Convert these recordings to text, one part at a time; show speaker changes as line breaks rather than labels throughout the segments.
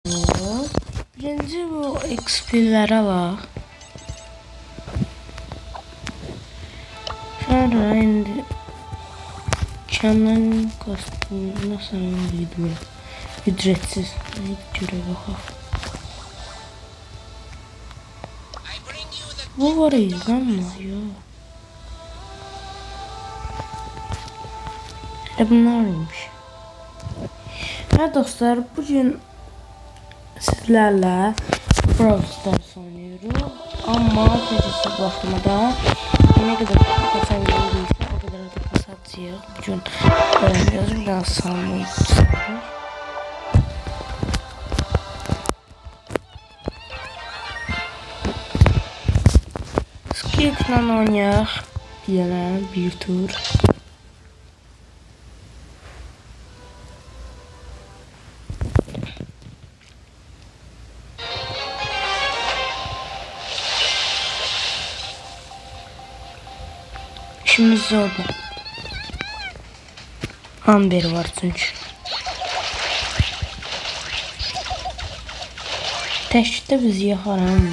Birinci bu XP'lere bak. Sonra indi Canon kostümü nasıl video ücretsiz. Göre bakalım. Bu var izlenmiyor. Bunlarmış. Evet dostlar, bugün sizlerle Brawl Stars oynuyorum. Ama sesisi başlamada ne kadar kasabiliyorsa o kadar da kasatacağız. Bugün öğreneceğiz. Biraz salmayı istedim. Skill'le oynayaq deyələm bir tur. İşimiz zordu. Amber var çünkü. Təşkildə bizi yaxaram.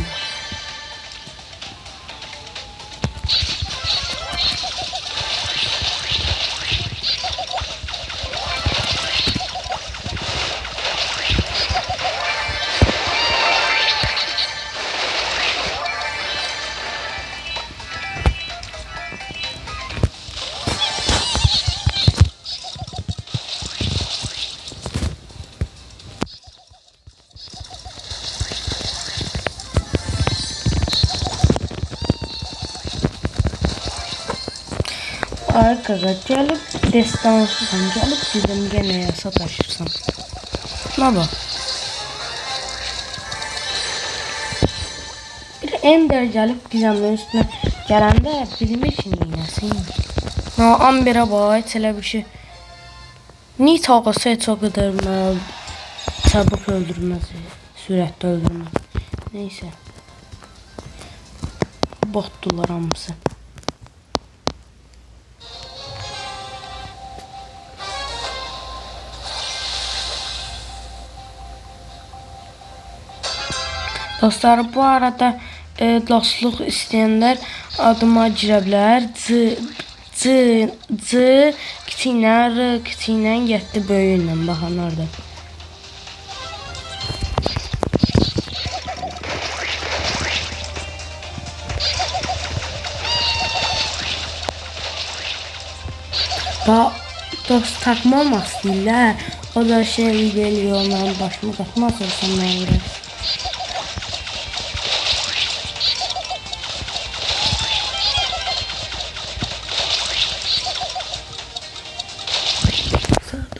Arkadaşlar gelip destansızsan gelip bizim gene sataşırsan. Ne bak. Bir Ender gelip gizemlerin üstüne gelende bizim için iğnesin. Ha Amber'e bak hele bir şey. Niye tağası hiç o kadar çabuk öldürmez, süratle öldürmez. Neyse. Botdular hamısı. Dostlar, bu arada dostluq istəyənlər adıma girə bilər. C kiçiklə, R kiçiklə, 7 böyüklə. Baxın orada. Dost takma olmaq istəyirlər. O da şey geliyor, onların başımı qatmaz olsun mənə görə.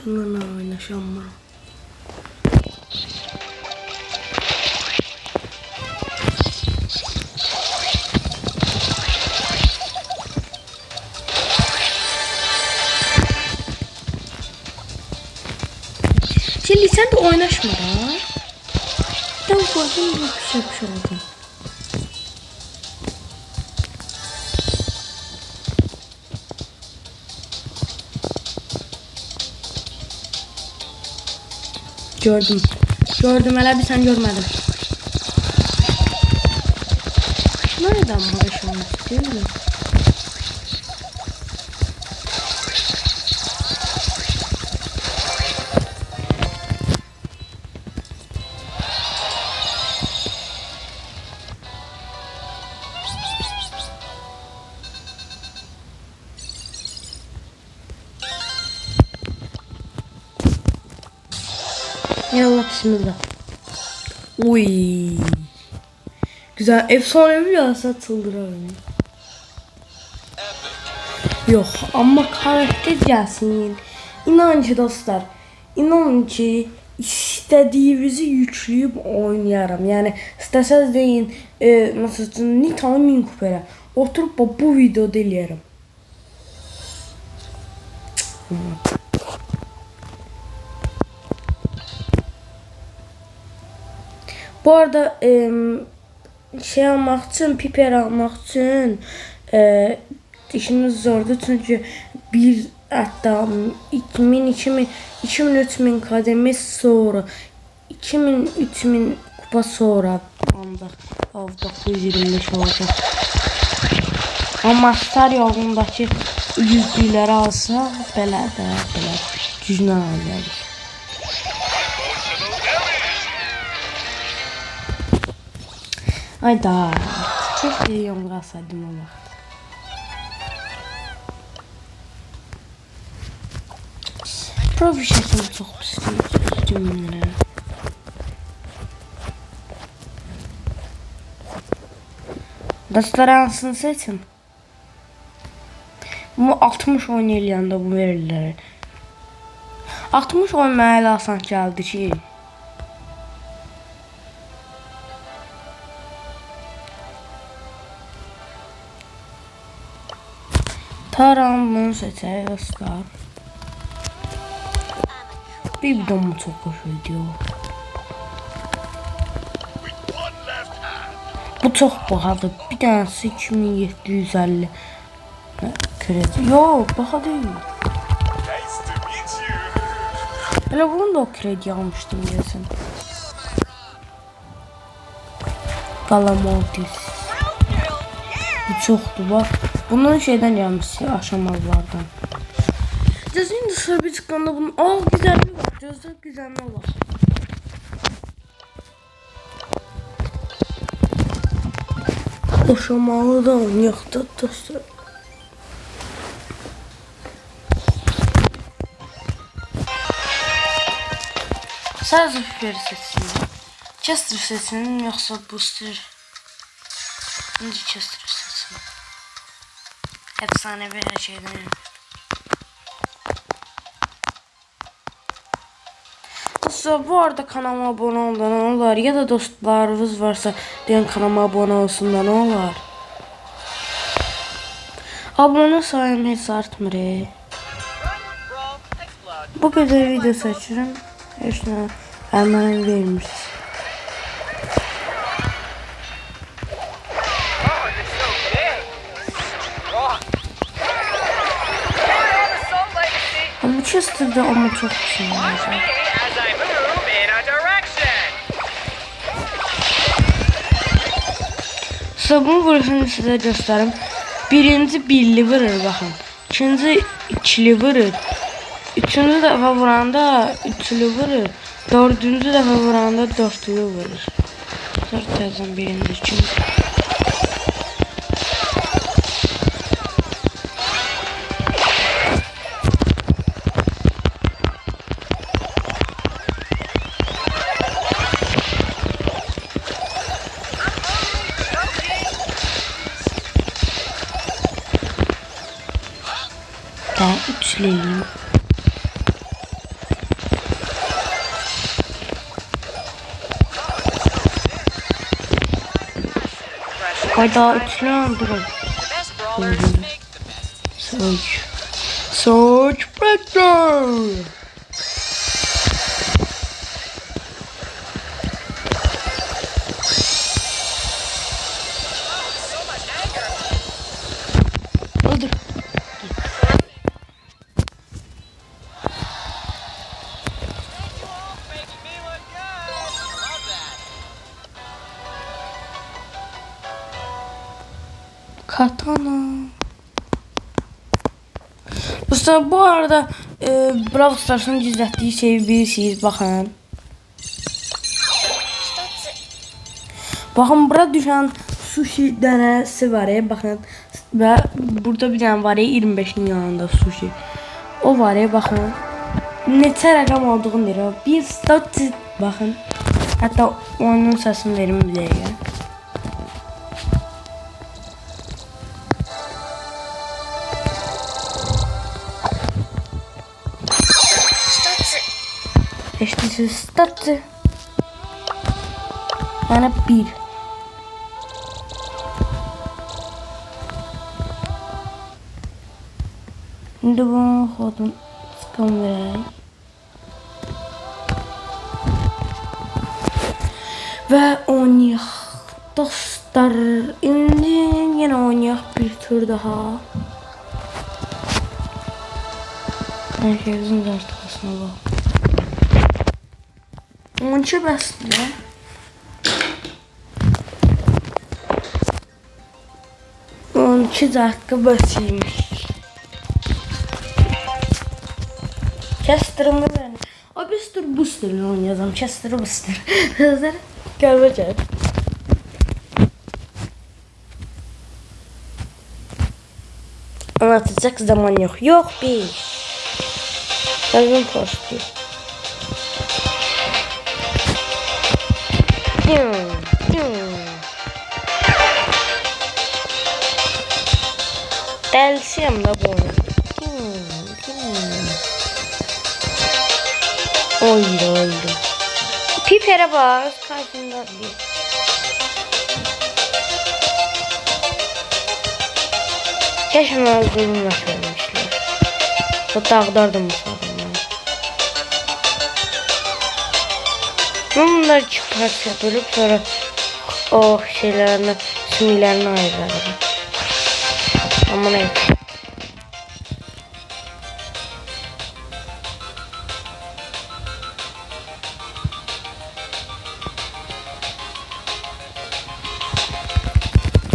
Bunlarla oynaşamam. Şimdi sen de oynaşma da. Ben koydum bir şey oldu. Gördüm. Gördüm, hele bir sen görmedin. Nereden barışılmak değil mi? Yallah bismillah. Uy. Güzel, efsanevi bir asa çıldırarım. Yok ama karakter gelsin. İnanın ki dostlar. İnanın ki istediğinizi yükleyip oynayarım. Yani isteseniz deyin mesela Nita'nı 1000 kupaya oturup bu videoda eləyərəm. Bu arada şey almak için, piper almak için işimiz zordu çünkü bir hatta 2000, 2000, 2000, 3000 kademe sonra 2000-3000 kupa sonra anda 925 olacaq. Amma star yolundakı yüzlükləri alsa belə gücünə alacaq. Ay da, keşke yomğa alsaydım o vaxt. Profi şəkili çox pisdir cümlələrə. Dostlar hansını seçin? Bu 60 oynayanda bu verirlər. 60 oynamaya elə asan gəldi ki. Taram bunu seçək dostlar. Bir videomu çox xoş video. Bu çox bahadır. Bir tanesi 2750 kredi. Yok, baha değil. Hele bunu da o kredi almıştım diyorsun. Galamortis. Bu çoktu bak. Bunun şeyden gelmiş aşamalardan. Cezayın dışarı bir çıkanda bunun güzelliği var. Gözler güzelliği var. Aşamalı da oynayaqda dostlar. Sadece Fiferi seçsin. Chester seçsin yoksa Booster. Önce Chester seçsin. Efsane bir her şeyden. Dostlar bu arada kanalıma abone olun ne olur ya da dostlarınız varsa deyin kanalıma abone olsun da ne olur. Abone sayım hiç artmır. Bu kadar video seçirim. Heç nə əmən vermiş. Ama Chester'da ama çok güzel olacak. Sabun burasını size göstereyim. Birinci birli vurur bakın. İkinci ikili vurur. Üçüncü defa vuranda üçlü vurur. Dördüncü defa vuranda dörtlü vurur. Dört yazın birinci üçüncü. Ben üçlüyüm. Hayda üçlü aldırım. Search Breaker. Öldür. Katana. Dostlar bu arada Brawl Stars'ın gizlətdiyi şeyi bilirsiniz bakın. Bakın burada düşən sushi dənəsi var ya bakın. Və burada bir dənə var ya 25'in yanında sushi. O var ya bakın. Neçə rəqəm olduğunu deyir. Bir stat bakın. Hatta onun səsini verim bir dəqiqə. İşte stat. Yani bir. Şimdi bunu kodum çıkan vereyim. Ve oynayaq dostlar. İndi yine oynayaq bir tur daha. Herkesin artıkasına bak. 12 bəsdir. On iki dakika basıymış. Chester'ımı verin. Abi Buster Booster'la oynayacağım. Chester Booster. Hazır. Görmeyeceğim. Anlatacak zaman yok. Yok bir. Yazın postu. Delsiyim da bunu. Oydu. Piper'e bak. Karşımda bir. Keşke öldürümle söylemişler. Hatta aktardım bu adamları. Ben bunları iki parçaya bölüp sonra o şeylerini, sümülerini ayırırım. Ama neyse.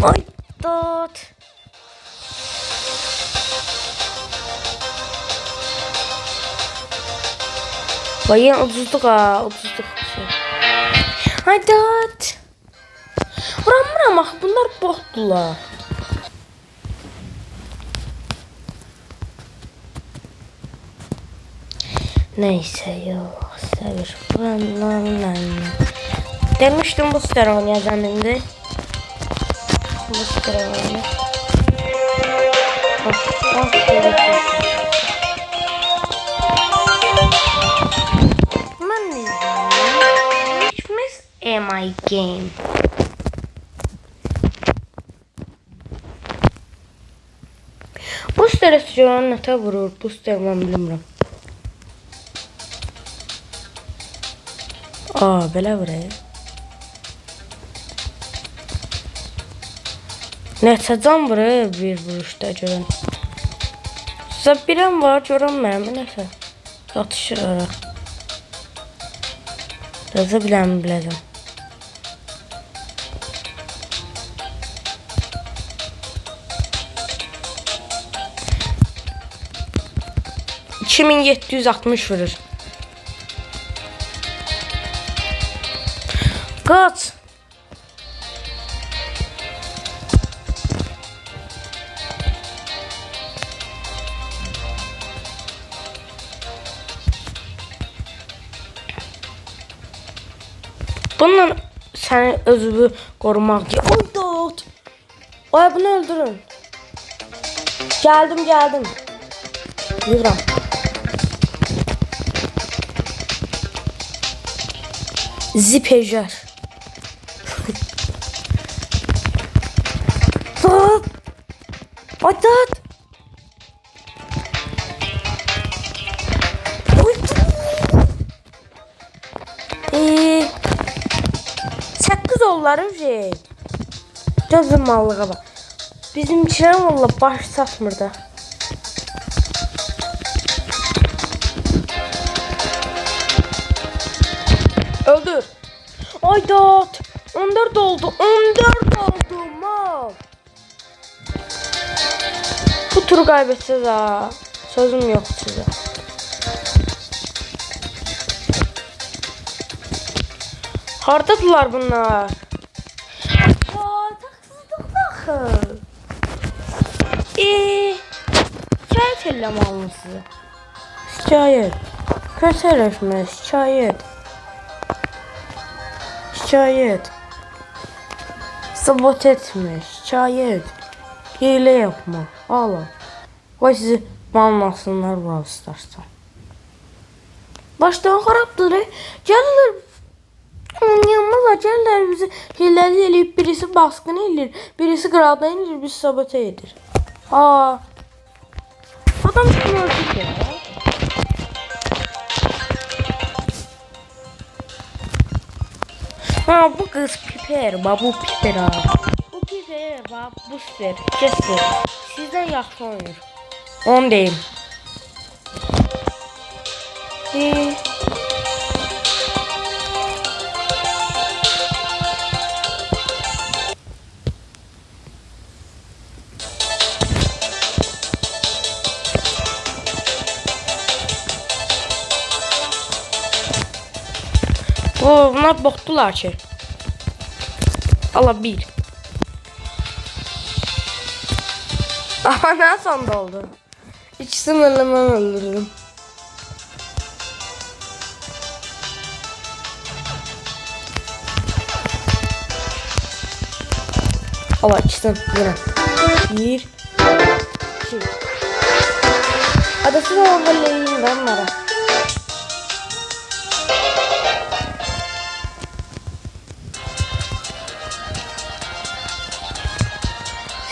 Ay dot. Bayağı 30'luk ha, 30'luk şey. Ay dot. Vuram bunlar botdular. Neyse yok. Sabır. Lan. Demiştim bu sıra oynayacağım şimdi. Bu sıra oynayacağım. Which miss am I game? Bu sıra sürüyorum nete vurur. Bu sıra ben bilmiyorum. Belə buraya. Neçə can buraya bir vuruşda görün. Sizə bilən var, görünməyəm. Nəsə. Atışır ara. Rəzə biləcəm. $2760 vurur. Kaç. Bununla seni özümü korumak ki. Oy dot. Ay bunu öldürün. Geldim. Yıram. Zipejer. Dot. Ay dot. Sakız olları şey. Gözüm mallığa bak. Bizimkiler valla baş satmır da. Öldür. Ay dot. 14 oldu. 14 oldu mal. Bu turu kaybetsiniz ha. Sözüm yok size. Hardadılar bunlar. Taksızlık bakın. Şikayet ellem alın size. Şikayet. Kötüleşme şikayet. Sabot etme şikayet. Hile yapma. Alın. Vay sizi banlasınlar Brawl Stars'tan. Baştan haraptır. Gelirler. Yanmazlar gelirler bizi hileli eləyib birisi baskın edir. Birisi kraldan edir. Birisi sabote edir. Adam kim öldü ki? Bu kız Piper. Bu Piper abi. Bu Piper. Bu Buster. Chester. Sizden yaxşı oynayır. Onu deyim. Bunlar botdular ki. Allah bir. Aha ne sonda oldu? İkisini öldürdüm. Allah ikisini yine. Bir. İki. Adası da overlayayım ben onlara.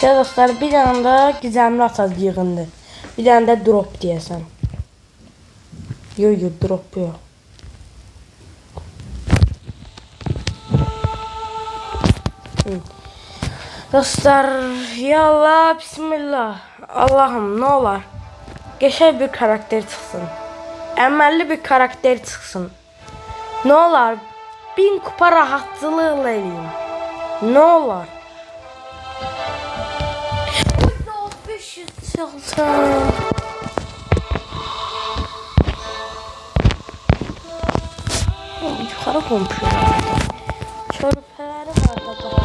Şey dostlar, bir tane de gizemli ataz yığındı. Bir tane de drop diyesen. Yok drop yok. Dostlar, ya Allah, bismillah. Allah'ım ne olar. Geçer bir karakter çıksın. Əməlli bir karakter çıksın. Ne olar. 1000 kupa rahatçılıqla eləyim. Ne olar. 500 çalsam. Yukarı komşular. Çörpələri var da.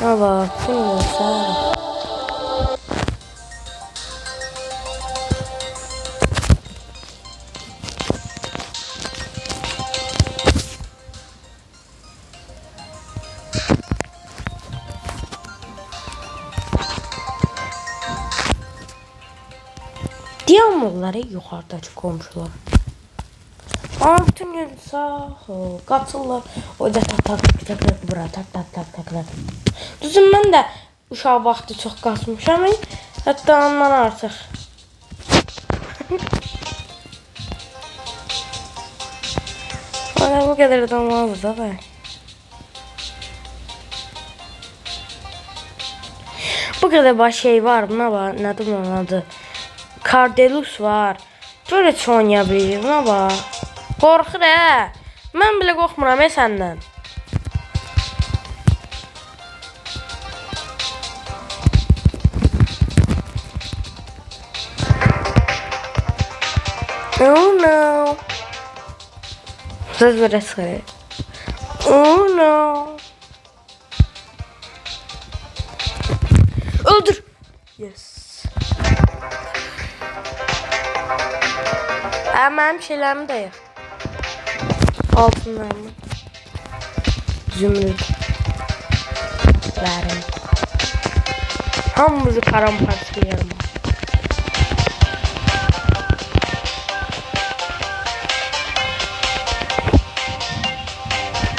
Ha bak, bilmiyorsa. Diyamurları yukarıdaki komşular. Ama bütün gün sağ ol. Katıllar. O da tak bura tak. Düzüm ben de uşaq vaxtı çox qaçmışam. Hatta ondan artıq. Bana bu kadar da olmaz da be. Bu kadar baş şey var. Ne var? Nedir onun adı? Kardelus var. Böyle heç oynaya bilirim. Ne var? Qorxur hə. Mən belə qorxmuram səndən. Oh no. Söz verə sıxır. Oh no. Öldür. Yes. Mənim şeylərimi də yıq. Altınlarımı. Zümrüt. Verin. Hamımızı paramparçalayalım.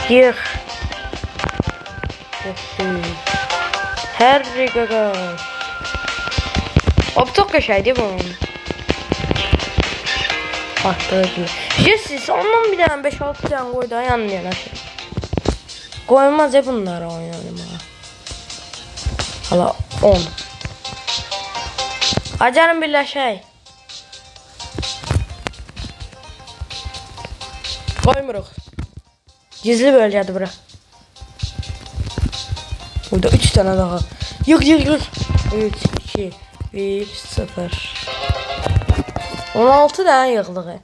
Yıq. Harry gaga. O çok qəşəngdir bu. Patlayıcı. Siz ondan bir tane 5-6 tane koy da yan yana. Koymaz ya bunları oynayalım ha. Hala 10. Acarım birləşək. Koymuruq. Gizli bölgədir bura. Burada 3 tane daha. Yık. 3, 2, 1, 0. 16 tane yığılığı.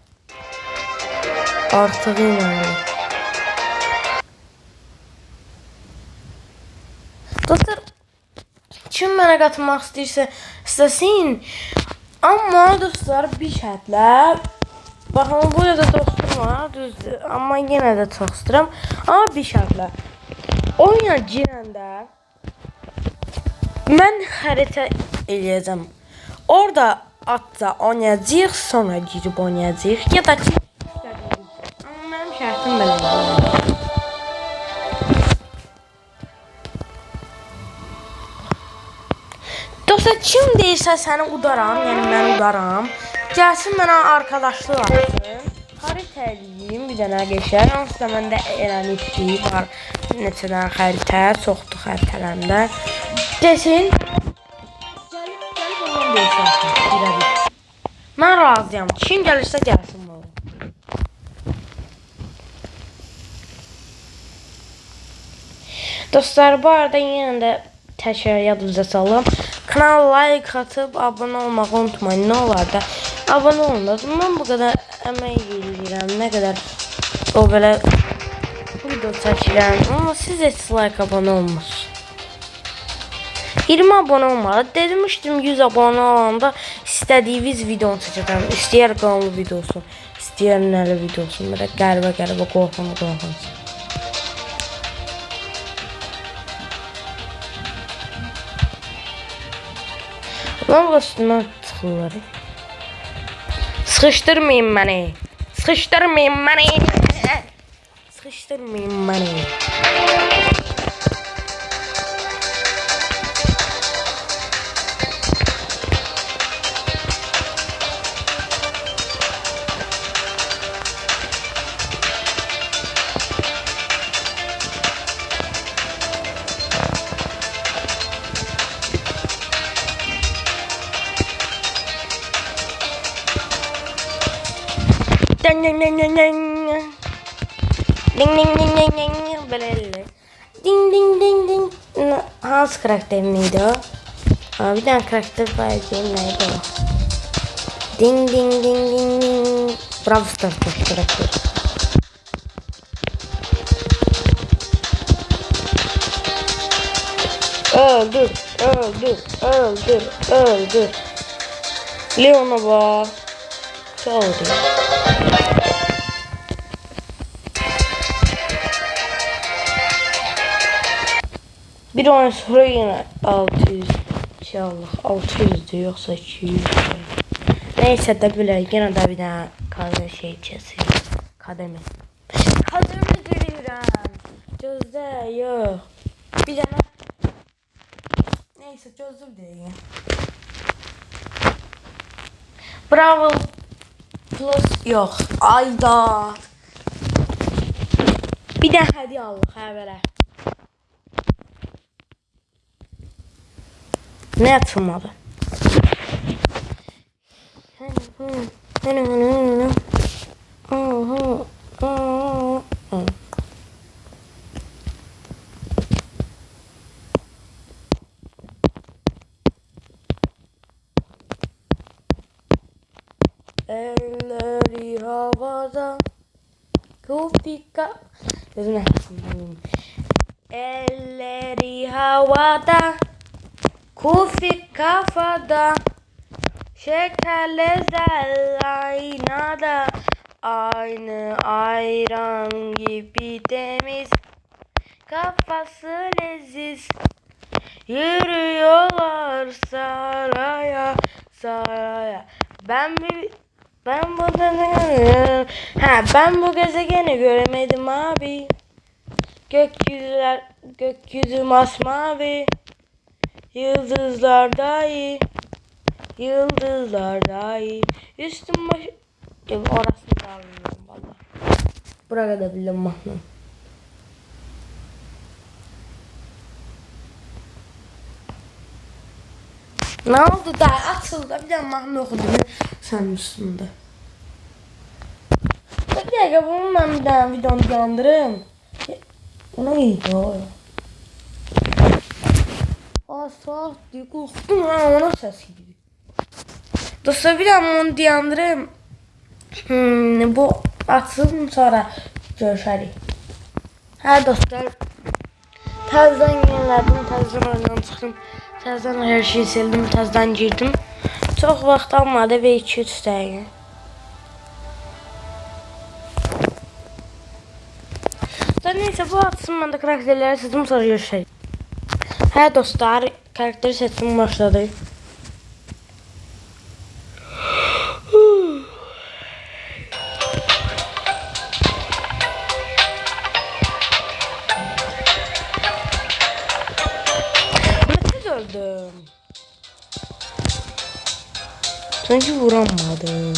Artığı yani. Dostlar, kim mənə qatmaq istəsin. Amma dostlar, bir şərtlə. Baxın, burada da dostum var, düzdür. Amma yenə də çox istəyirəm. Amma bir şərtlə. Oyuna girəndə mən xəritə eləyəcəm. Orada atsa oynayacaq, sonra girib oynayacaq. Ya da ki, amma mənim şərtim belədir. Dostlar, kim deyirsə səni udaram, yəni mən udaram. Gəlsin mənə arkadaşlıq atsın. Xəritə eləyim, bir dənə geçər. Hansı da məndə elənikliyi var. Neçə dənə xəritə, çoxdur xəritələrimdə. Desin. Gəlib ondan deyirsən. Mən razıyam. Kim gəlirsə gəlsin bu. Dostlar, bu arada yenə də təkrar yadınıza salım. Kanala like atıp abone olmayı unutmayın. Ne olar da abone olun. Ben bu kadar emek verirəm, ne kadar O belə video çəkirəm. Amma siz heç like abone olmusunuz. 20 abone olmalı. Demişdim 100 abone olanda istədiyiniz videonu çəkəcəm. İstəyər qanlı video olsun, istəyər nəli video olsun. Belə qəribə qorxun. Lan bu üstündən çıxırlar. Sıxışdırmayın məni. Sıxışdırmayın məni. Sıxışdırmayın məni. Ding böyle. Ding. Hans karakterin neydi o? Aa, bir tane karakter var neydi o? Ding. Brawl Stars karakter. Öldür. Leon'a bak. Oldu. Bir an sonra yine 600 inşallah 600'dü yoksa 200. Neyse de bile yine de bir daha kademe şey kesiyor. Kademe görüyorum. Gözde yok. Bir tane. Neyse çözdüm diye. Bravo. Plus yok. Ayda. Bir de hediye aldık ha böyle. Ne atılmadı? Elleri havada, kupika. Elleri havada, kufi kafada, şekerli aynada, aynı ayran gibi temiz, kafası leziz. Yürüyorlar saraya. Ben bu gezegeni göremedim abi. Gökyüzü masmavi. Yıldızlar dahi. Üstüm başı. Orasını da bilmiyorum valla. Buraya da bildim mahnım. Ne oldu da atıldı bir de mahnı okudum sen üstünde. Bir dakika bunu ben bir daha videonu yandırırım. O neydi o? Saat diye korktum ha ona ses gibi. Dostlar bir daha onu yandırırım. Bu atılım sonra görüşerik. Ha dostlar. Təzədən yenildim, təzədən oyundan çıxdım. Təzədən hər şeyi sildim, təzədən girdim. Çox vaxt almadı və 2-3 dəqiqə. Neyse bu atsın mən də karakterləri seçim sonra görüşərik. Hə dostlar, karakteri seçim başladı. Öldüm. Sanki vuramadım.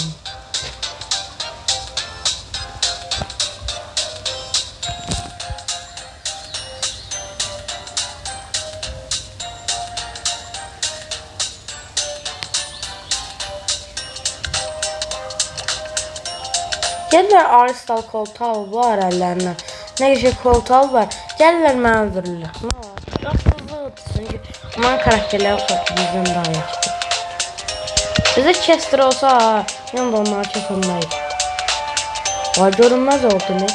Gəlirlər Aristal koltuğu var əllərindən. Nə qəşəng koltuğu var. Gəlirlər məni öldürürlər. Nə var? Yaxşılıqdır çünki onun karakterləri ufak bizdən daha yaxşı. Bizə Chester olsa, mən də onları kesilməyim. Vay görünmez oldu ne?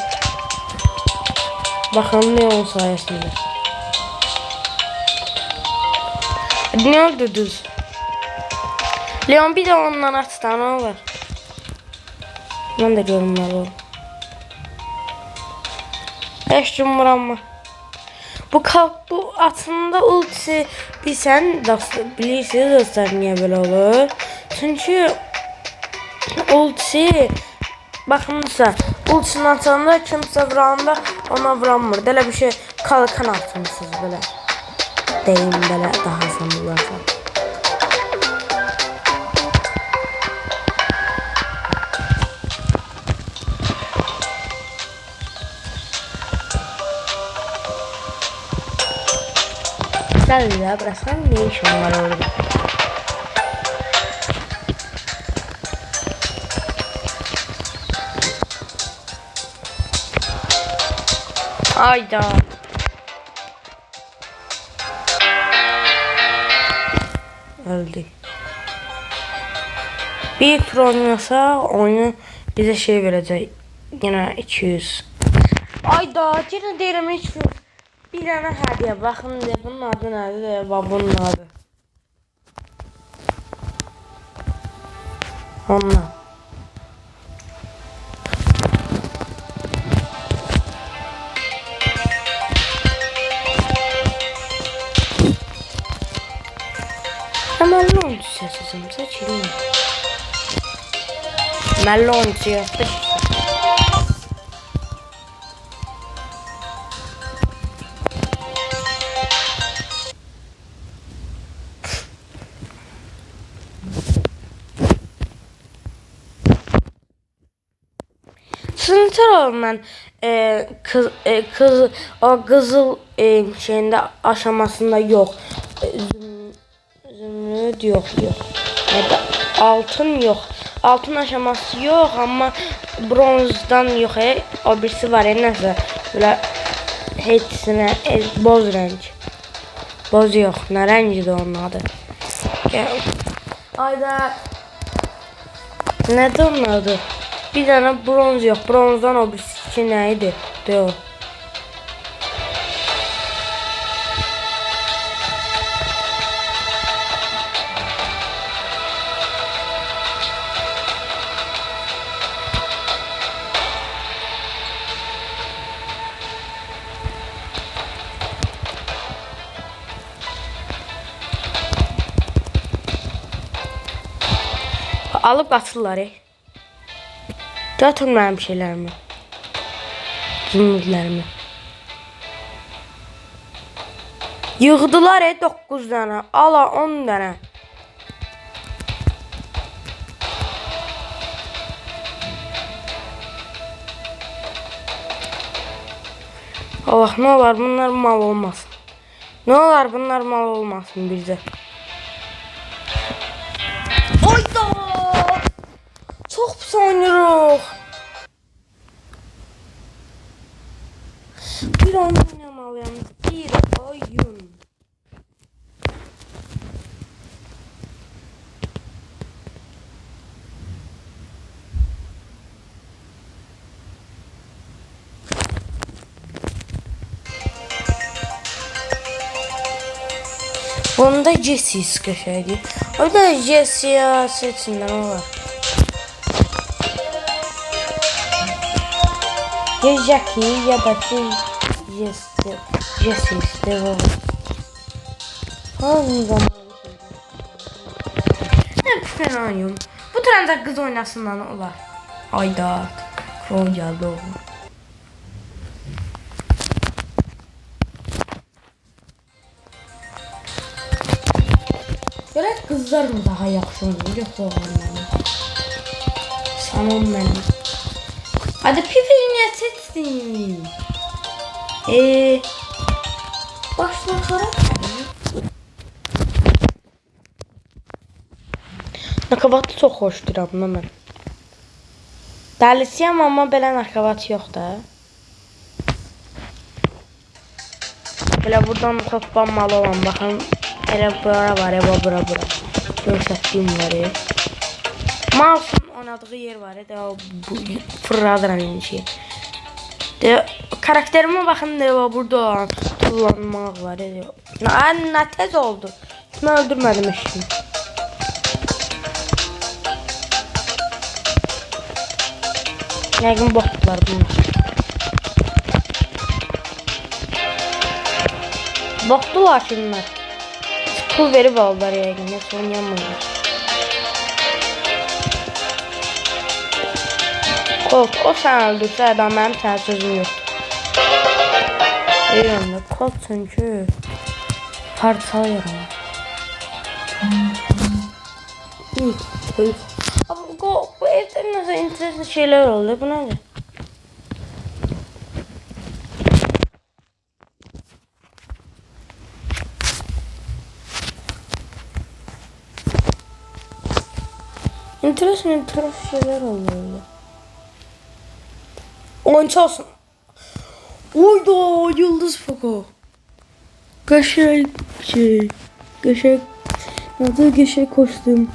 Bakalım Leon sayesinde. Ne öldürdünüz? Leon bir de ondan aslanı var. Ben de görünmez oldum. Heç kim vuranma. Bu aslında ultisi bilirsiniz dostlar niye böyle olur? Çünkü ultisi bakınsa ultisini atanda kimse vuranda ona vuranmır. Belə bir şey kalkan atmışsınız böyle. Deyim belə daha asan bularsa. Gel ya bıraksan ne işin var orada? Hayda. Öldü. Bir tur oynasa oyunu bize şey verecek. Yine 200. Ayda yine derim hiç bir tane hediye. Bakın de bunun adı nerede? Bunun adı. Onunla. Melon sesizim seçilmiyor. Melon siyasi. Sınıflar ben o kızıl şeyinde aşamasında yok. Zümrüt yok. Ya da altın yok. Altın aşaması yok ama bronzdan yok. O birisi var neyse böyle hepsine boz renk. Boz yok. Ne rengi de onun adı. Ayda nedir onun adı? Bir tane bronz yok. Bronzdan o birisi neydi? Diyor. Alıp atırlar. Götürməyəm şeylərimi. Zümrüdlərimi. Yığdılar 9 tane. Ala 10 tane. Allah ne olar bunlar mal olmasın. Ne olar bunlar mal olmasın bizə. Ayda! Çok pis oynuyoruz. Bir oyun oynamalıyım. Bir oyun. Bunda Jessie köşeydi. O da Jessie seçinden o var. Ya Jackie ya da Jessie işte o. Hangi zaman? Ne fena oyun. Bu trende kız oynasından olar. Ayda. Crow geldi oğlum. Görək kızlar mı daha yaxşı oynayır yoxsa oğlanlar? Sanon mənim. Hadi pipini niye seçtin? Başla karakter. Nakavatı çok hoşdur amma mən. Dəlisiyəm amma belə nakavat yox da. Belə buradan toplanmalı olan baxın. Elə bura var, bura. Görsətdiyim var. Mouse'un oynadığı yer var idi. Bu fırladıran indi şey. De karakterime baxın da burada tullanmaq var idi. Nə tez oldu. Mən öldürmədim eşini. Yəqin botlar bunlar. Botdular şunlar. Pul verib aldılar yəqin. Heç oynayamırlar. Colt, o sən öldürsə adam mənim sənə sözüm yoxdur. Eyvallah, Colt çünki parçalayır ama. Bu evde nasıl enteresan şeyler oldu. Bu nedir? Enteresan şeyler oldu. Oyuncu olsun. Oyda yıldız foku. Kaşık şey. Kaşık. Adı kaşık koştum.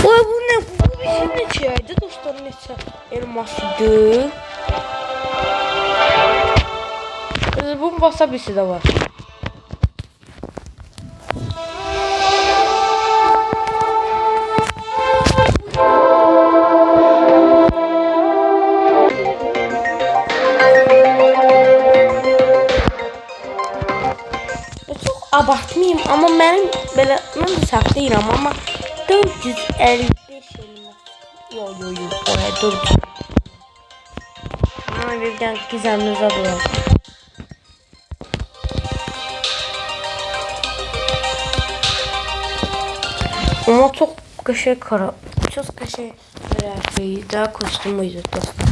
Oy bu ne? Bu bir şey neçəydi dostlar, neçə elmasıdır. Bunun wasabisi də var. Çox abartmayayım ama mən belə mən də səhv deyirəm amma 455 elmas. Yo. Oraya dur. Ama birden gizemli zadı var. Ama çok kaşe kara. Çok kaşe rəfiyi daha kostümüydü dostlar.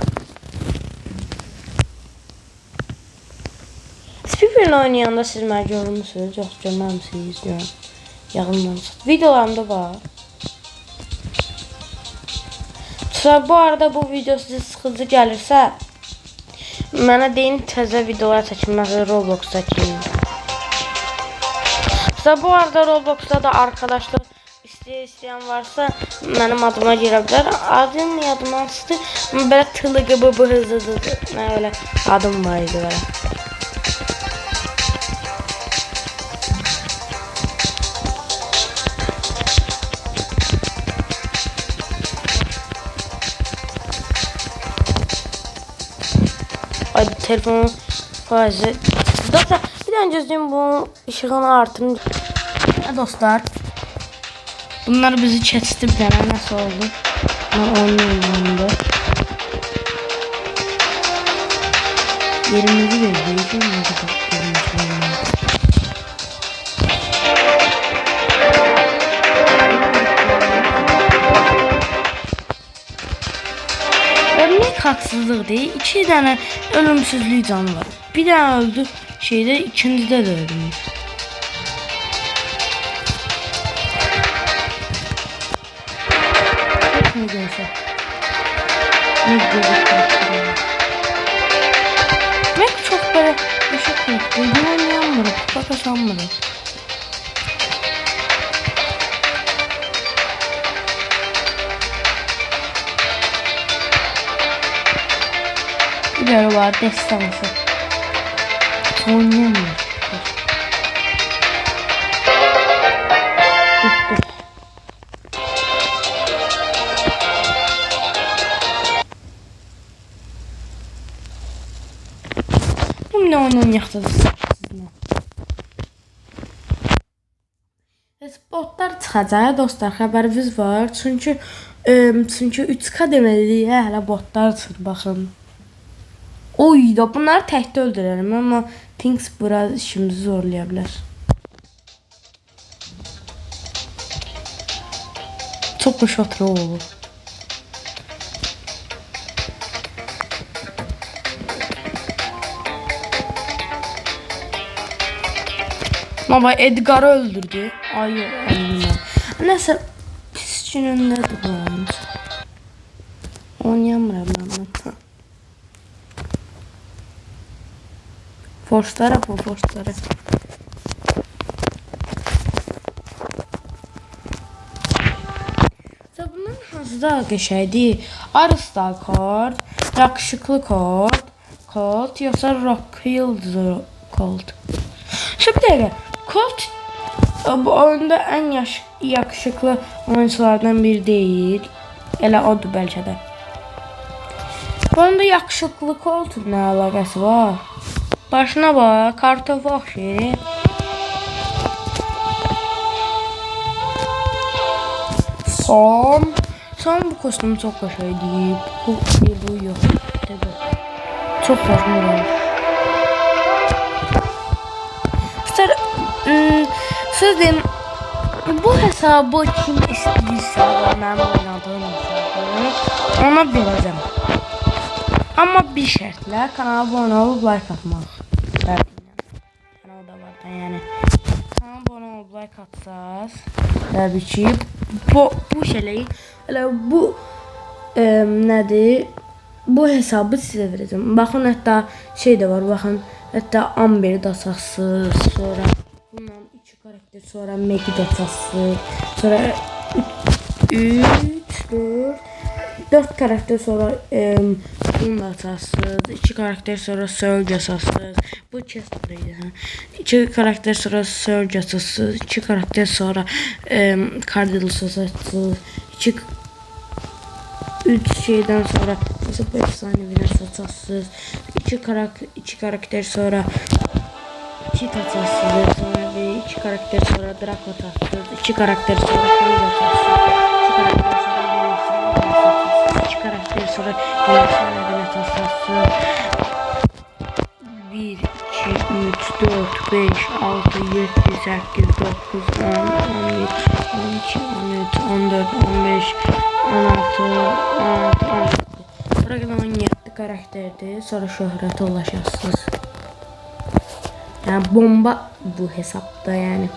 Spiper'le oynayanda siz mənə görmüsünüz. Yox, görməmisiniz. Yağından çıxdı. Videolarımda var. Bu arada bu video sizə sıxıcı gəlirsə, mənə deyin təzə videolar çəkin, məsələn Roblox çəkin. Bu arada Robloxda da arkadaşlar istəyən varsa mənim adıma girə bilər. Adım yadımdan çıxdı. Belə tılıqı bu hızlıdır. Nə öyle adım var idi belə. Hadi telefonun faizi. Dostlar bir daha gözlüğüm bu ışığını artırın. Dostlar. Bunlar bizi keçti bir tane nasıl oldu? Ben oynayayım. Yerimizi vereceğim. Örnek haksızlık değil. 2 tane ölümsüzlük canı var. Bir tane öldü şeyde, ikincide de ölmüş. Ne görse. Ne görse. Ne çok böyle bir şey korktu. Oynayamıyorum. Bakasam bir var destansı. Oynayamıyorum. Bu ne oynayacaqdır sizinlə? Botlar çıxacaq dostlar, xəbəriniz var. Çünki 3K deməli hələ botlar çıxır, baxın. Oy da bunları təkdə öldürərəm amma Pinks biraz işimizi zorlaya bilər. Çok hoş oturuyor olur. Baba Edgar'ı öldürdü. Ay Allah. Neyse pis günündedir bu oyuncu. Oynayamıram ben. Forçlara. Bunların adı da qəşəngdir. Aristal Colt, yakışıklı Colt yoxsa Rock Yıldızı Colt. Şu bir dəqiqə. Colt bu oyunda ən yakışıklı oyunculardan biri deyil. Elə odur bəlkə də. Bu oyunda yakışıklı Colt'un nə əlaqəsi var? Başına bax, kartofu oxşayır. Son bu kostüm çok qəşəngdir. Bu yox. Çok xoşuma gəlir. Söz deyim, bu hesabı kim istəyirsə, mənim oynadığım hesabı ona verəcəm. Amma bir şərtlə kanala abunə olub like atmaq. Kanalda var da yəni. Kanala abunə olub like atsaz, təbii ki bu şeyləri, elə bu nədir? Bu hesabı sizə verəcəm. Baxın, hətta şey də var, baxın. Hətta Amber'i de açasınız. Sonra bundan 2 karakter, sonra Meg'i de açasınız. Sonra 3, 4 karakter, sonra bunu da açasınız. 2 karakter, sonra Surge açasınız. Bu Chester'ıydı. 2 karakter, sonra Surge açasınız. 2 karakter, sonra Cardinals açasınız. 3 şeyden sonra hesap efsaneviler açasınız. 2 karakter sonra Cheat açasınız. Sonra 2 karakter sonra Draco açasınız. 2 karakter sonra Freeze açasınız. 2 karakter sonra Efsaneviler açasınız. 1, 2, 3, 4, 5, 6, 7, 8, 9, 10, 11, 12, 13, 14, 15, 16, 16. Bırakın 17 karakterdir. Sonra şöhrete ulaşarsınız. Yani bomba bu hesapta yani.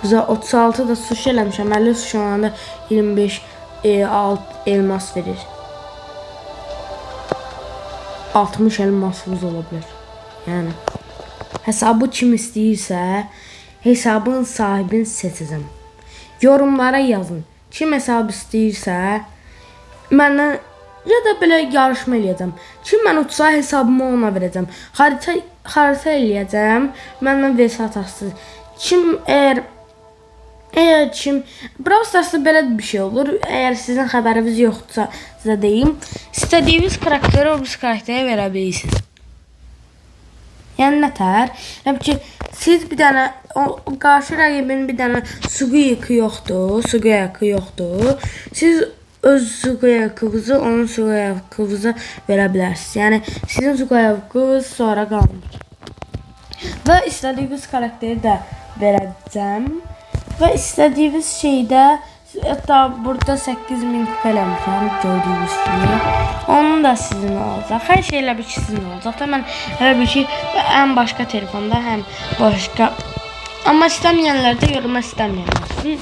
Bize 36 da suç eləmişəm. 50 suç olanda 25 elmas verir. 60 elmasımız olabilir. Yani hesabı kim istəyirsə hesabın sahibini seçəcəm. Yorumlara yazın. Kim hesabı istəyirsə məndən ya da belə yarışma eləyəcəm. Kim mən utsa hesabımı ona verəcəm. Xarita eləyəcəm. Məndən vs atasınız. Kim eğer kim Brawl Stars'da belə bir şey olur. Eğer sizin xəbəriniz yoxdursa sizə deyim. İstədiyiniz karakteri o bir karaktere verə bilirsiniz. Yəni nətər? Yəni ki siz bir dənə qarşı rəqibin bir dənə Suguyakı yoxdur. Siz öz Suguyakınızı onun Suguyakınıza verə bilərsiniz. Yəni sizin Suguyakınız sonra qalmır. Və istədiyiniz karakteri də verəcəm. Və istədiyiniz şeydə hətta burada 8000 kupa eləmişəm gördüyünüz kimi. Onun da sizin olacaq. Hər şey elə bir ki sizin olacaq. Da mən elə bir ki ən başqa telefonda həm başqa. Amma istəməyənlər də yoruma istəməyənlər.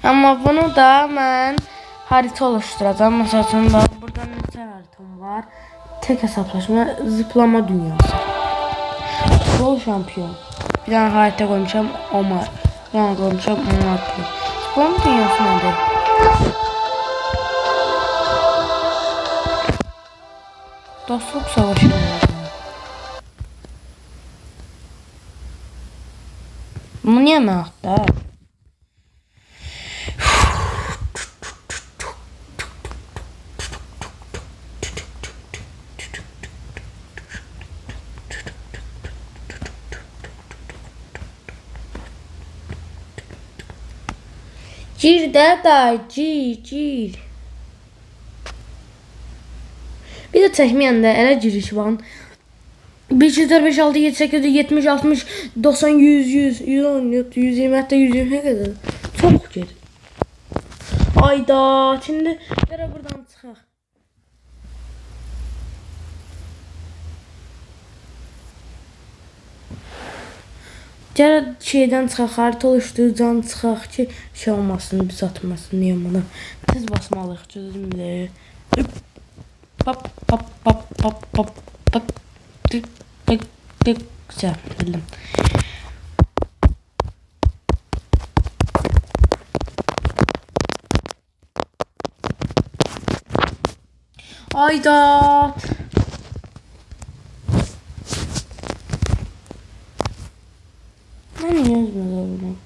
Amma bunu da mən harita oluşturacağım. Məsəl üçün burada neçə haritam var? Tek hesaplaşma, zıplama dünyası. Futbol şampiyon. Bir dənə harita qoymuşam Omar. Bir dənə qoymuşam Omar. Zıplama dünyası nədir? Dostluq savaşı lazım. Bu niye məxdə? Gir də gir. Bir də çəkməyəndə elə giriş var. 1, 2, 4, 5, 6, 7, 8, 70, 60, 90, 100, 110, 120, hətta 120'ye kadar. Çok gedir. Ayda, şimdi gələ buradan çıxaq. Gələ şeydən çıxaq, harita oluşturucudan çıxaq ki, şey olmasın, biz atmasın, niyə bunu. Tez basmalıyıq, çözümlə. Pop, pop, pop, pop, pop, pop. Tık, tık, tık. Güzel, bildim. Ayda. Ben yazmadım.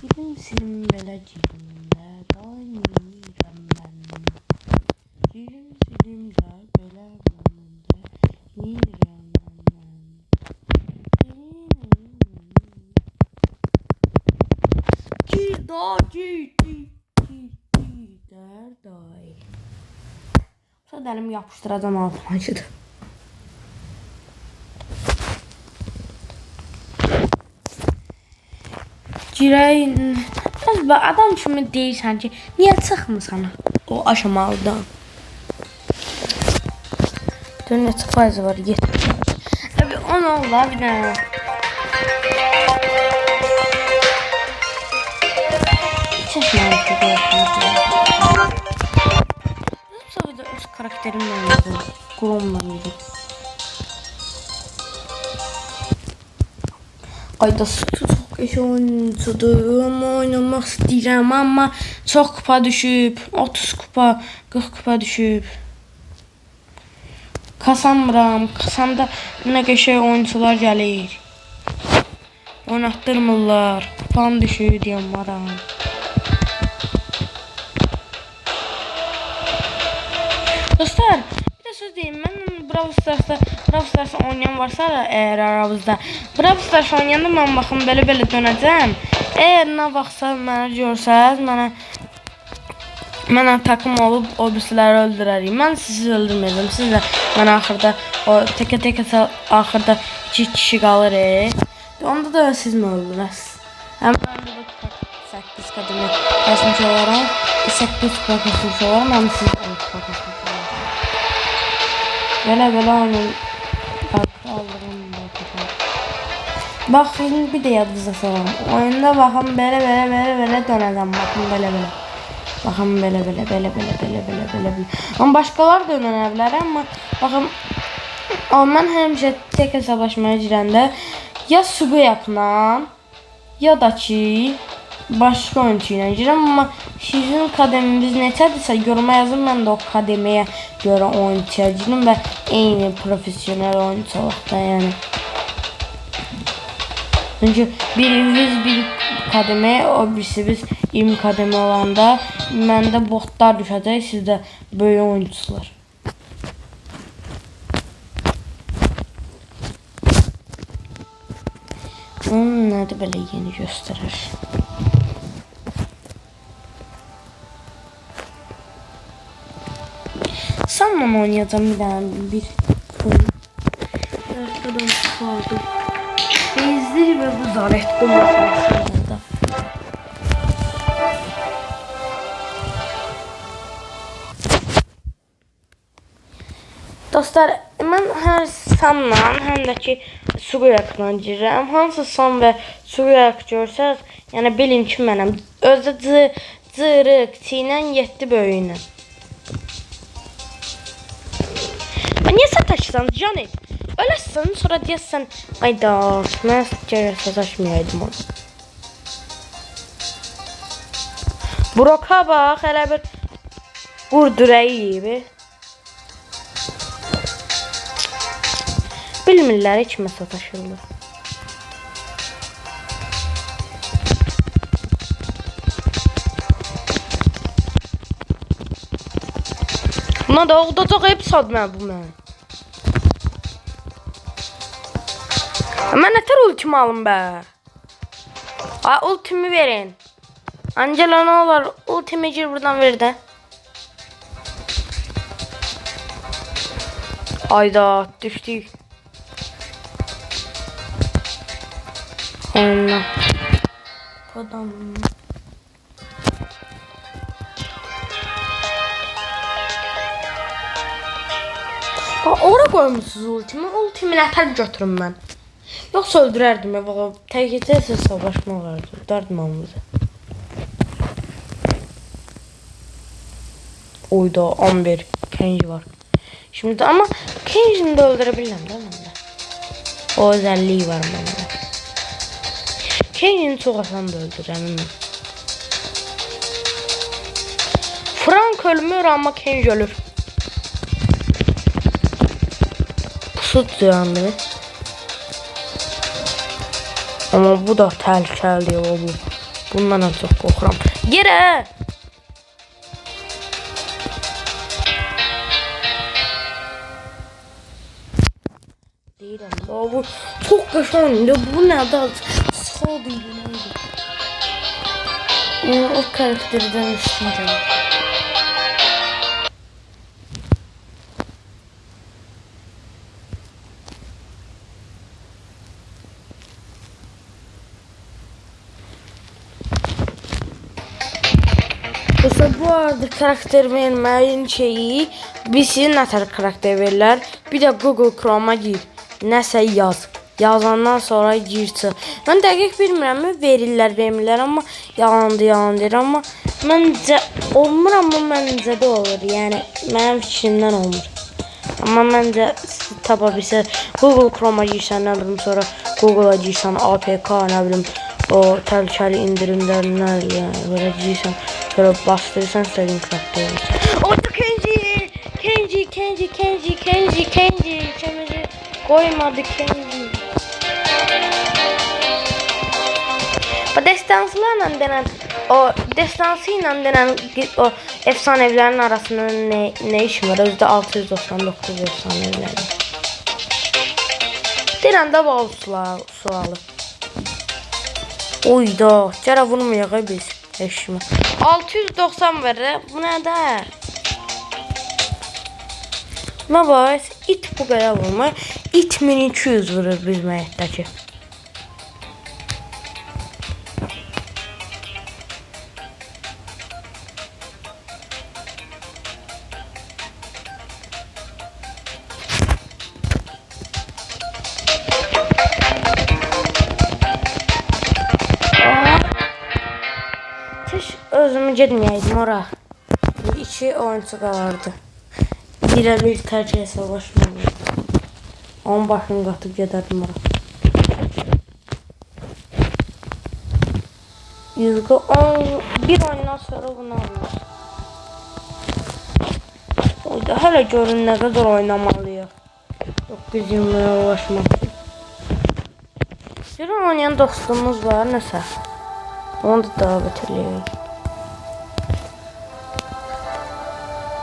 Gidim senin belacığında daimiram ben. Gidim senin de belacığında daimiram ben. Derday. Sonra elimi yapıştıracağım altıma acıdı. Girəyin. Adam kimi deyirsən ki, niyə çıxmısan o aşamalıdan? Dön neçə faiz var? 7. Abi 10 oldu bir dənə. Çəkməyəm ki, qoyaqlar. Sadəcə öz karakterimlə yazdım. Qulumla yazdım. Ayda çok iş oyuncudur ama oynamak istəyirəm ama çok kupa düşüb. 30 kupa, 40 kupa düşüb. Kasamıram. Kasamda nə qəşəng oyuncular gəlir. Oynatdırmırlar. Kupam düşüb deyəm varam. Dostlar, bir de söz deyim. Mən Brawl Stars'ta oynayan varsa da eğer aramızda Brawl Stars oynayanda mən baxın belə dönəcəm. Eğer nə vaxtsa məni görsəz, mənə takım olub o birisiləri öldürərik. Mən sizi öldürməyəcəm. Siz də mənə axırda o təkə axırda 2 kişi qalır. Onda da siz mi öldürəsiniz? Həm mən də 8 kadını yazmış olaram. 8 kupa kasmış olaram. Həm siz 10 kupa kasmış olaram. Belə onun alırım. Bax, bir de yadınıza salam. Oyunda baxın belə dönəcəm. Baxın belə. Baxın belə. Amma başqalar da dönə bilər, amma baxın mən həmişə tək hesablaşmaya girəndə ya Suguyakla ya da ki başqa oyuncu ilə girirəm, amma sizin kademiniz neçədirsə yoruma yazın, mən də o kademiyə görə oyuncuya girim və eyni profesyonel oyuncu olaq da yəni. Çünki birimiz bir kademe, o birisi biz 20 kademe olanda məndə botlar düşəcək, sizdə böyük oyuncular. Nədir belə yeni göstərir. Sanla oynayacağım bir dənə bir oyun. Arkadan kaldı. Bezdir ve bu zaret bulmasın. Dostlar, mən hər Samla, həm də ki Suguyakla girirəm. Hansı Sam və Suguyak görsəz, yəni bilin ki mənəm. Özdə cırıq, çiynən 7 böyüyünə. Niyə sataşsan Janet? Öləsən, sonra deyəsən, ayda, mən gərək sataşmayaydım onu. Broka bax, hələ bir qurdurəyi gibi. Bilmirlər, kimə sataşırlar. Buna da olacaq hep sadmə bu mən. Mən nətər ultimi alım bə? Ultimi verin. Angela nə olar? Ultimi gir buradan ver də. Ayda düşdük. Oyundan. Adam. Ora koymuşsunuz ultimi. Ultimi nətər götürüm mən. Yoxsa öldürərdim ya. Təkcə savaşma olardı. Dardım hamımızı. Oyda 11 Kenji var. Şimdi ama Kenji'ni de öldürebilirim değil mi? O özelliği var bende. Kenji'ni çok asan da öldürürüm. Frank ölmür ama Kenji ölür. Pusut yandı. Ama bu da tehlikeli o bu. Bundan da çok korkuram. Gire! Deyirəm, bu çok qəşəngdir. Bu nədir? Sağ deyil. O karakterdən istəyirəm. Bu arada karakter verməyin şeyi bizi nətər karakter verirlər. Bir də Google Chrome'a gir. Nəsə yaz. Yazandan sonra girsin. Mən dəqiq bilmirəm verirlər, vermirlər amma yalan deyir amma məncə olmur amma məncə də olur. Yəni mənim fikrimdən olmur. Amma məncə tapa bilsə Google Chrome'a girsən, nə bilim sonra Google'a girsən, APK, nə bilim o təhlükəli indirimlərindən yəni belə girsən, sonra bastırırsan istədiyin karakteri. Orada Kenji koymadı Kenji. O destanslarla denen o efsanevlerin arasında ne işim var? Özde 699 efsanevlerin. Denen de bal sualı. Oyda, cara vurmayaq biz eşime. 690 verir. Bu ne de? Ne var? İt bu kadar vurma. İt 1200 vurur bizim həyətdəki. Özümü getməyəydim ora. İki oyuncu qalardı. Bir tercih savaşmalı. Onun başını qatıb gedərdim ora. 111 oyundan sonra bunu alır. Oyda hələ görün nə qədər oynamalıyıq. 920'ya ulaşmaq. Bir oynayan dostumuz var nəsə. Onu da davet eləyək.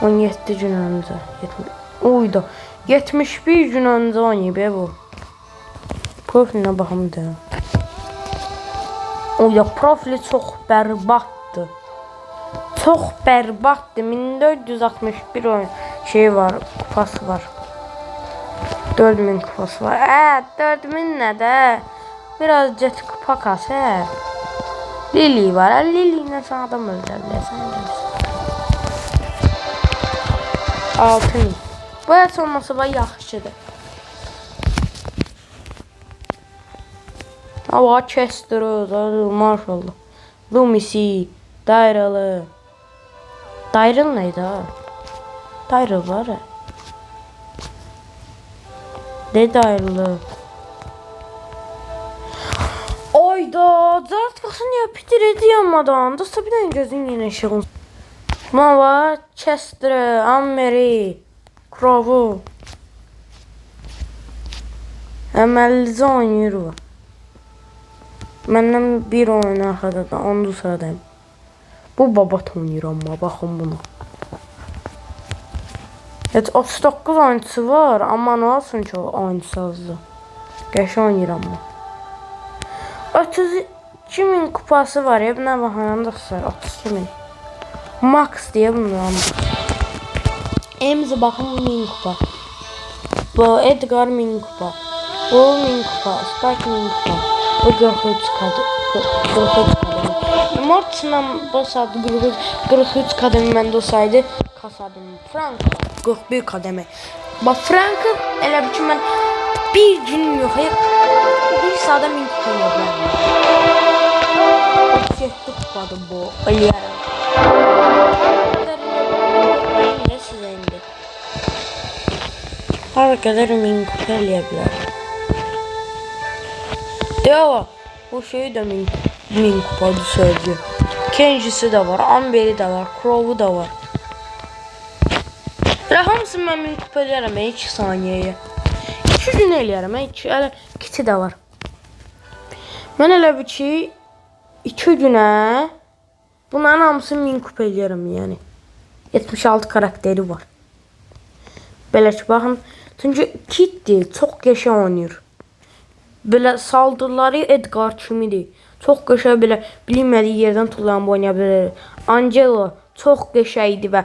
17 gün öncə. Oyda 71 gün öncə oynayıb bu. Profiline baxım deyəm. Oyda profili çox bərbaddır. Çox bərbaddır. 1461 oyun şey var, kupası var. 4000 kupası var. 4000 nə də? Biraz jet kupa kas Lili var. Lili ilə sən adam öldürürsən. 6000. Bu heç olmasa da yaxşıdır. Hava Chester, maşallah. Lumisi, Dayralı. Dayrıl neydi ha? Dayrıl var ya. Ne Dayralı? Oyda, zart baxın ya Peter ediyamadan. Dosta bir dənə gözün yenə işığın. Mava, Chester, Ammeri, Crow. Əməlizə oynayır o. Məndən bir oyun arxadadır, 10-cu sıradayım. Bu babat oynayır amma, baxın buna. Heç 39 oyuncusu var, amma nə olsun ki o oyuncusu azdır. Qəşəng oynayır amma. 32.000 kupası var ya, buna baxanım da xısar, 32.000. Max diye bunu aldım. Emzi bakın 1000 kupa. Bu Edgar 1000 kupa. Bu 1000 kupa. Spike 1000 kupa. Bu 43 kademi. Mortis'den basardı 43 kademi ben dostaydı. Kasardım. Frank 41 kademi. Bak Frank'ın elə bir ki ben bir gün yok. Bir saat 1000 kupa yapıyorum. 37 kupadı bu. Ölüyorum. Her kadar 1000 kupa yapıyorum. Devam. Bu şeyi de 1000 kupada söylüyor. Kenji'si de var, Amber'i de var, Crow'u da var. Elə hamısını mən mümkün eləyərəm 2 saniyəyə. 2 gün eləyərəm, 2 də var. Mən elə bir ki 2 günə bunların hamısını mümkün eləyərəm yəni. 76 karakteri var. Belə ki baxın. Çünki Kitty çox qəşəng oynayır. Belə saldırıları Edgar kimidir. Çox qəşəng belə bilinmədiyi yerdən tullanıb oynaya bilər. Angelo çox qəşəngdir və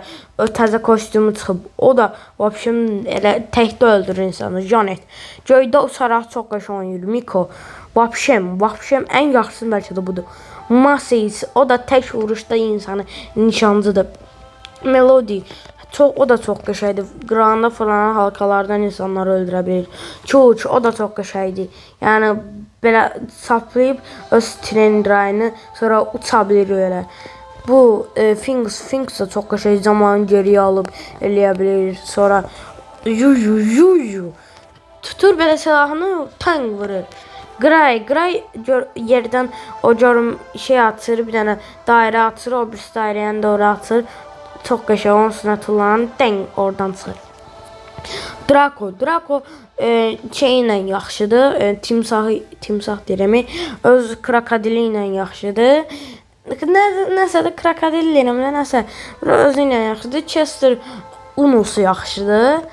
təzə kostyumu çıxıb. O da vəbşə elə təkdə öldürür insanı. Janet göydə uçaraq çox qəşəng oynayır. Miko vəbşəm ən yaxşısı bəlkə də budur. Masis o da tək vuruşda insanı nişancıdır. Melody o da çox qəşəngdir. Qırağında falan halkalardan insanları öldürə bilir. Çuç o da çox qəşəngdir. Yəni belə saplayıb öz tren rayını sonra uça bilir elə. Bu Finks da çox qəşəng zamanı geriyə alıb eləyə bilir. Sonra yu tutur belə silahını tank vurur. Gray yerdən o görüm şey atır, bir dənə dairə atır, o bir dairəni doğru atır. Çox qəşəng onun üstünə tullanan dəng oradan çıxır. Draco şey ilə yaxşıdır. Timsah deyirəm. Öz krokodili ilə yaxşıdır. Nəsə də krokodil deyirəm, nəsə özü ilə yaxşıdır. Chester Unusu yaxşıdır.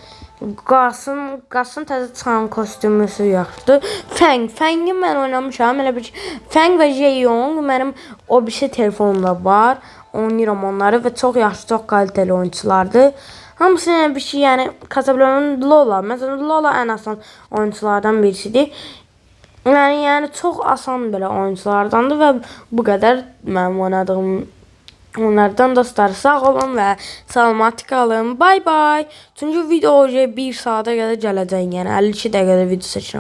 Qasın təzə çıxan kostyumusu yaxşıdır. Fengi mən oynamışam. Elə bir Feng və Jeyong mənim o birisi telefonumda var. Oynayıram onları və çox yaxşı, çox kaliteli oyunculardır. Hamısının bir şey, yəni Casablanca Lola. Məsələn, Lola ən asan oyunculardan birisidir. Yəni çox asan belə oyunculardandır və bu qədər mənim oynadığım onlardan dostlar. Sağ olun və salamat qalın. Bye bye. Çünki video 1 saata qədər gələcək, yəni 52 dəqiqədə video çəkirəm.